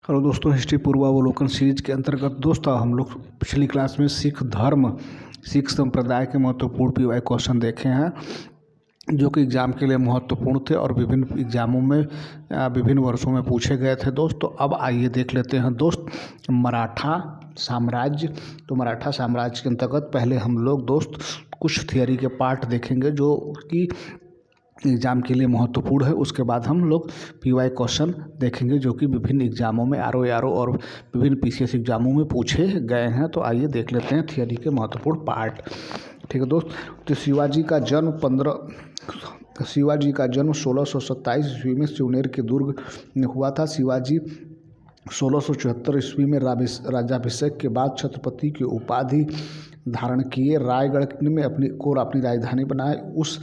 Hello दोस्तों, history पूर्वावलोकन series के अंतर्गत दोस्तों हम लोग पिछली क्लास में सिख धर्म, सिख संप्रदाय के महत्वपूर्ण पीवाई क्वेश्चन देखे हैं जो कि एग्ज़ाम के लिए महत्वपूर्ण थे और विभिन्न एग्जामों में विभिन्न वर्षों में पूछे गए थे दोस्तों। अब आइए देख लेते हैं दोस्त मराठा साम्राज्य। तो मराठा साम्राज्य के अंतर्गत पहले हम लोग दोस्त कुछ थियरी के पार्ट देखेंगे जो कि एग्ज़ाम के लिए महत्वपूर्ण है। उसके बाद हम लोग पीवाई क्वेश्चन देखेंगे जो कि विभिन्न एग्जामों में आर और विभिन्न पीसीएस एग्जामों में पूछे गए हैं। तो आइए देख लेते हैं थियरी के महत्वपूर्ण पार्ट। ठीक है दोस्त। तो शिवाजी का जन्म 1627 ईस्वी में सिवनेर के दुर्ग में हुआ था। शिवाजी 1674 ईस्वी में राज्याभिषेक के बाद छत्रपति की उपाधि धारण किए। रायगढ़ में अपनी राजधानी बनाए। उस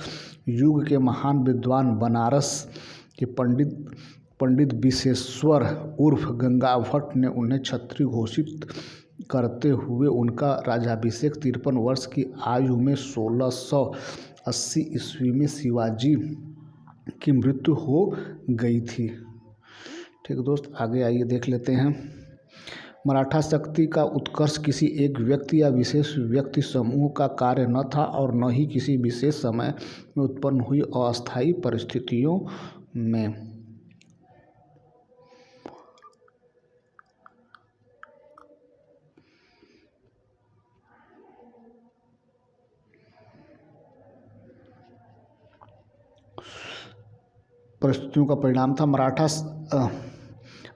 युग के महान विद्वान बनारस के पंडित विश्वेश्वर उर्फ गंगा भट्ट ने उन्हें क्षत्रिय घोषित करते हुए उनका राज्याभिषेक 53 वर्ष की आयु में 1680 ईस्वी में शिवाजी की मृत्यु हो गई थी। ठीक है दोस्त, आगे आइए देख लेते हैं। मराठा शक्ति का उत्कर्ष किसी एक व्यक्ति या विशेष व्यक्ति समूह का कार्य न था और न ही किसी विशेष समय में उत्पन्न हुई अस्थायी परिस्थितियों में। परिस्थितियों का परिणाम था।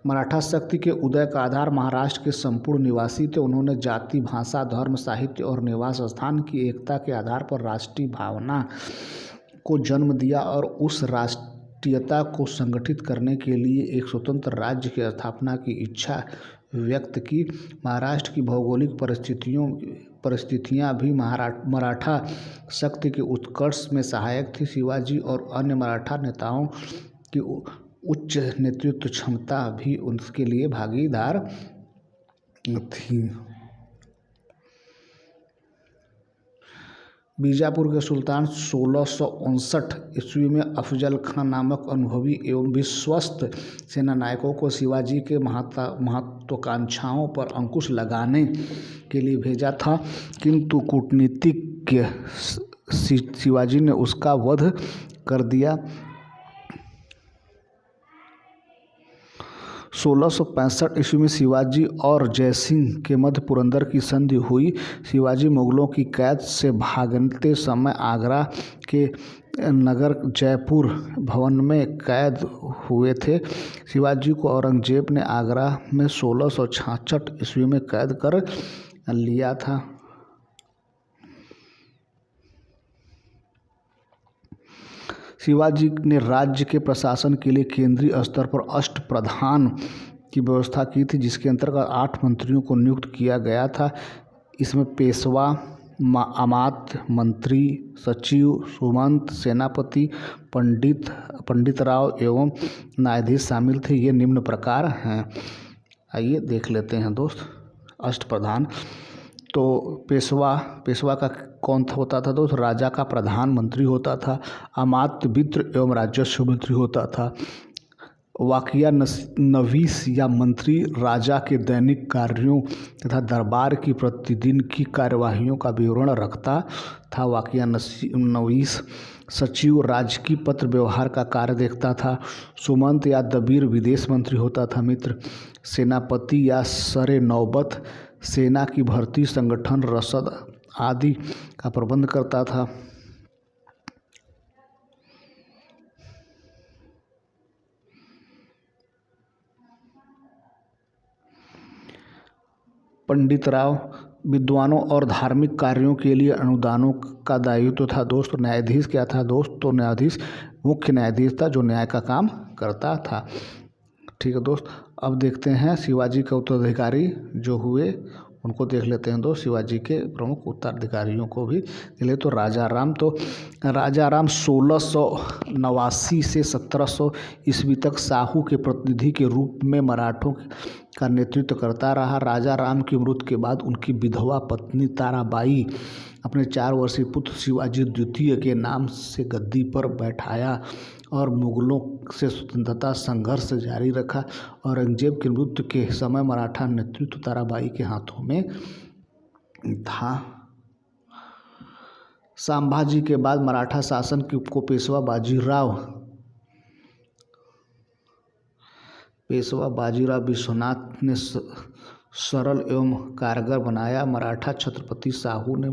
मराठा शक्ति के उदय का आधार महाराष्ट्र के संपूर्ण निवासी थे। उन्होंने जाति, भाषा, धर्म, साहित्य और निवास स्थान की एकता के आधार पर राष्ट्रीय भावना को जन्म दिया और उस राष्ट्रीयता को संगठित करने के लिए एक स्वतंत्र राज्य की स्थापना की इच्छा व्यक्त की। महाराष्ट्र की भौगोलिक परिस्थितियां भी मराठा शक्ति के उत्कर्ष में सहायक थी। शिवाजी और अन्य मराठा नेताओं की उच्च नेतृत्व क्षमता भी उनके लिए भागीदार थी। बीजापुर के सुल्तान 1659 ईस्वी में अफजल खान नामक अनुभवी एवं विश्वस्त सेनानायकों को शिवाजी के महत्वाकांक्षाओं पर अंकुश लगाने के लिए भेजा था, किंतु कूटनीतिज्ञ शिवाजी ने उसका वध कर दिया। 1665 ईस्वी में शिवाजी और जयसिंह के मध्य पुरंदर की संधि हुई। शिवाजी मुगलों की कैद से भागते समय आगरा के नगर जयपुर भवन में कैद हुए थे। शिवाजी को औरंगजेब ने आगरा में 1666 ईस्वी में कैद कर लिया था। शिवाजी ने राज्य के प्रशासन के लिए केंद्रीय स्तर पर अष्टप्रधान की व्यवस्था की थी, जिसके अंतर्गत 8 मंत्रियों को नियुक्त किया गया था। इसमें पेशवा, अमात्य, मंत्री, सचिव, सुमंत, सेनापति, पंडितराव एवं न्यायाधीश शामिल थे। ये निम्न प्रकार हैं। आइए देख लेते हैं दोस्त। अष्टप्रधान तो पेशवा का कौन होता था दोस्त? राजा का प्रधानमंत्री होता था। अमात्य वित्त एवं राजस्व मंत्री होता था। वाकिया नवीस या मंत्री राजा के दैनिक कार्यों तथा दरबार की प्रतिदिन की कार्यवाहियों का विवरण रखता था। वाकिया नवीस सचिव राजकीय पत्र व्यवहार का कार्य देखता था। सुमंत या दबीर विदेश मंत्री होता था। मित्र सेनापति या सरे नौबत सेना की भर्ती, संगठन, रसद आदि का प्रबंध करता था। पंडितराव विद्वानों और धार्मिक कार्यों के लिए अनुदानों का दायित्व था दोस्त। न्यायाधीश क्या था दोस्त? तो न्यायाधीश मुख्य न्यायाधीश था जो न्याय का काम करता था। ठीक है दोस्त, अब देखते हैं शिवाजी के उत्तराधिकारी जो हुए उनको देख लेते हैं दोस्त। शिवाजी के प्रमुख उत्तराधिकारियों को भी ले। तो राजा राम 1689 से 1700 ईस्वी तक साहू के प्रतिनिधि के रूप में मराठों का नेतृत्व करता रहा। राजा राम की मृत्यु के बाद उनकी विधवा पत्नी ताराबाई अपने 4 वर्षीय पुत्र शिवाजी द्वितीय के नाम से गद्दी पर बैठाया और मुगलों से स्वतंत्रता संघर्ष जारी रखा। औरंगजेब की मृत्यु के समय मराठा नेतृत्व ताराबाई के हाथों में था। संभाजी के बाद मराठा शासन को पेशवा बाजीराव विश्वनाथ ने सरल एवं कारगर बनाया। मराठा छत्रपति शाहू ने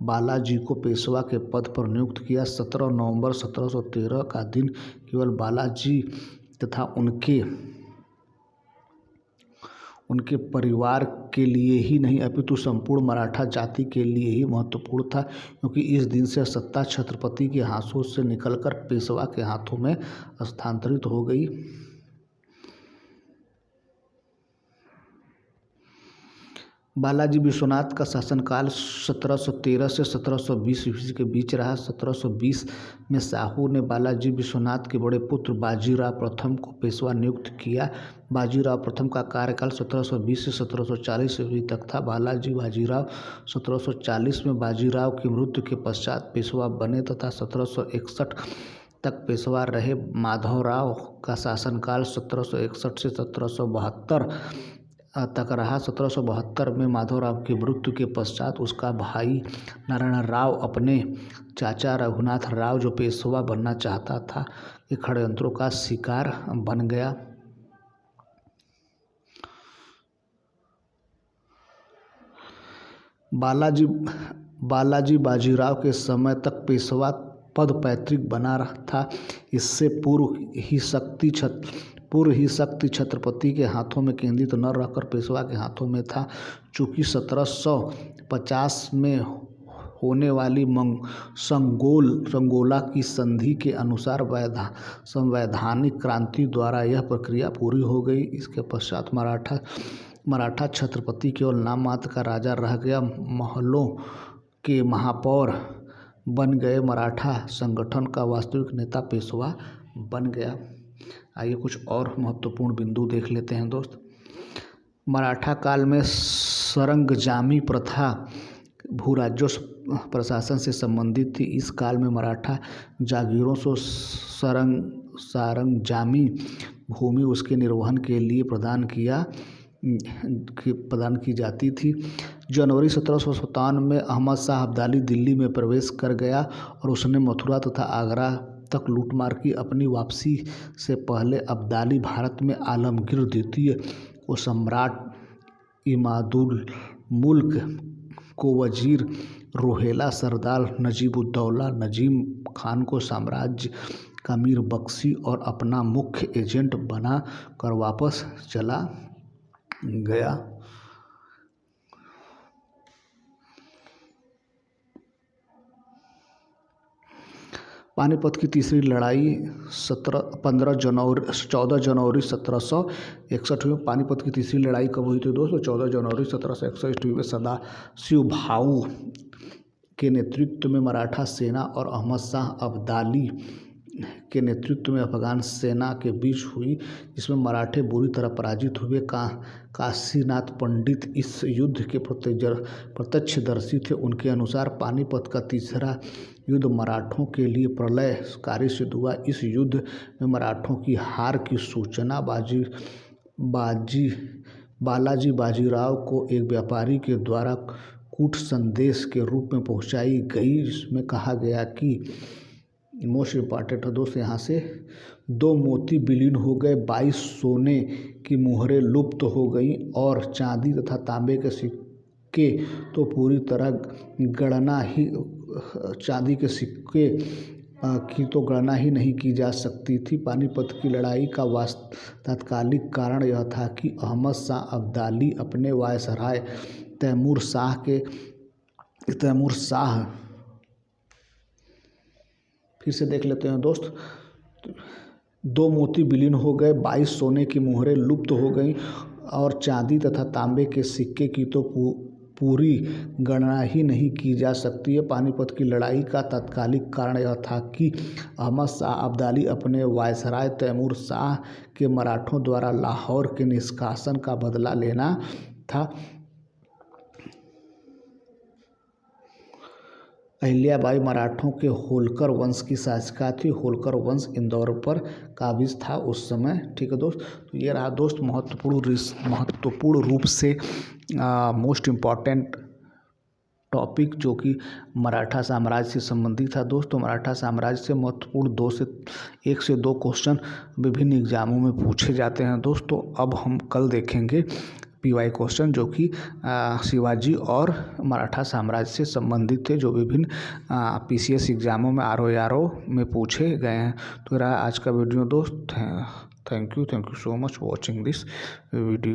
बालाजी को पेशवा के पद पर नियुक्त किया। 17 नवंबर 1713 का दिन केवल बालाजी तथा उनके परिवार के लिए ही नहीं अपितु संपूर्ण मराठा जाति के लिए ही महत्वपूर्ण था, क्योंकि इस दिन से सत्ता छत्रपति के हाथों से निकलकर पेशवा के हाथों में स्थानांतरित हो गई। बालाजी विश्वनाथ का शासनकाल 1713 से 1720 ईस्वी के बीच रहा। 1720 में शाहू ने बालाजी विश्वनाथ के बड़े पुत्र बाजीराव प्रथम को पेशवा नियुक्त किया। बाजीराव प्रथम का कार्यकाल 1720 से 1740 ईस्वी तक था। बाजीराव 1740 में बाजीराव की मृत्यु के पश्चात पेशवा बने तथा 1761 तक पेशवा रहे। माधवराव का शासनकाल 1761 से 1772 तक रहा। 1772 में माधवराव की मृत्यु के पश्चात उसका भाई नारायण राव अपने चाचा रघुनाथ राव, जो पेशवा बनना चाहता था, के षड्यंत्रों का शिकार बन गया। बालाजी बाजीराव के समय तक पेशवा पद पैतृक बना था। इससे पूर्व ही शक्ति छत्रपति के हाथों में केंद्रित न रहकर पेशवा के हाथों में था। चूँकि 1750 में होने वाली संगोला की संधि के अनुसार संवैधानिक क्रांति द्वारा यह प्रक्रिया पूरी हो गई। इसके पश्चात मराठा छत्रपति केवल नाम मात्र का राजा रह गया। महलों के महापौर बन गए। मराठा संगठन का वास्तविक नेता पेशवा बन गया। आइए कुछ और महत्वपूर्ण बिंदु देख लेते हैं दोस्त। मराठा काल में सरंजामी प्रथा भूराजस्व प्रशासन से संबंधित थी। इस काल में मराठा जागीरों से सरंजामी भूमि उसके निर्वहन के लिए प्रदान की जाती थी। जनवरी 1757 में अहमद शाह अब्दाली दिल्ली में प्रवेश कर गया और उसने मथुरा तथा आगरा तक लूटमार की। अपनी वापसी से पहले अब्दाली भारत में आलमगीर द्वितीय को सम्राट, इमादुल मुल्क को वजीर, रोहेला सरदार नजीबुद्दौला नजीम खान को साम्राज्य का मीर बख्शी और अपना मुख्य एजेंट बना कर वापस चला गया। पानीपत की तीसरी लड़ाई 14 जनवरी 1761 में। पानीपत की तीसरी लड़ाई कब हुई थी दोस्तों? 14 जनवरी 1761 में सदाशिव भाऊ के नेतृत्व में मराठा सेना और अहमद शाह अब्दाली के नेतृत्व में अफगान सेना के बीच हुई, जिसमें मराठे बुरी तरह पराजित हुए। काशीनाथ पंडित इस युद्ध के प्रत्यक्षदर्शी थे। उनके अनुसार पानीपत का तीसरा युद्ध मराठों के लिए प्रलयकारी सिद्ध हुआ। इस युद्ध में मराठों की हार की सूचना बालाजी बाजीराव को एक व्यापारी के द्वारा कूट संदेश के रूप में पहुंचाई गई, जिसमें कहा गया कि मोस्ट इम्पॉर्टेंट है दोस्त यहाँ से, 2 मोती विलीन हो गए, 22 सोने की मुहरें लुप्त हो गई और चांदी तथा तांबे के सिक्के तो पूरी तरह गणना ही चांदी के सिक्के की तो गणना ही नहीं की जा सकती थी। पानीपत की लड़ाई का तात्कालिक कारण यह था कि अहमद शाह अब्दाली अपने वायसराय तैमूर शाह फिर से देख लेते हैं दोस्त। 2 मोती विलीन हो गए, 22 सोने की मुहरें लुप्त हो गई और चांदी तथा तांबे के सिक्के की तो पूरी गणना ही नहीं की जा सकती है। पानीपत की लड़ाई का तात्कालिक कारण यह था कि अहमद शाह अब्दाली अपने वायसराय तैमूर शाह के मराठों द्वारा लाहौर के निष्कासन का बदला लेना था। अहिल्याबाई मराठों के होलकर वंश की शासिका थी। होलकर वंश इंदौर पर काबिज था उस समय। ठीक है दोस्त, तो ये रहा दोस्त महत्वपूर्ण रूप से मोस्ट इम्पॉर्टेंट टॉपिक जो कि मराठा साम्राज्य से संबंधित था दोस्त। तो मराठा साम्राज्य से महत्वपूर्ण 1 से 2 क्वेश्चन विभिन्न एग्जामों में पूछे जाते हैं दोस्त। तो अब हम कल देखेंगे PY क्वेश्चन जो कि शिवाजी और मराठा साम्राज्य से संबंधित थे, जो विभिन्न PCS एग्जामों में RO में पूछे गए हैं। तो रहा आज का वीडियो दोस्त। Thank you so much for watching this video.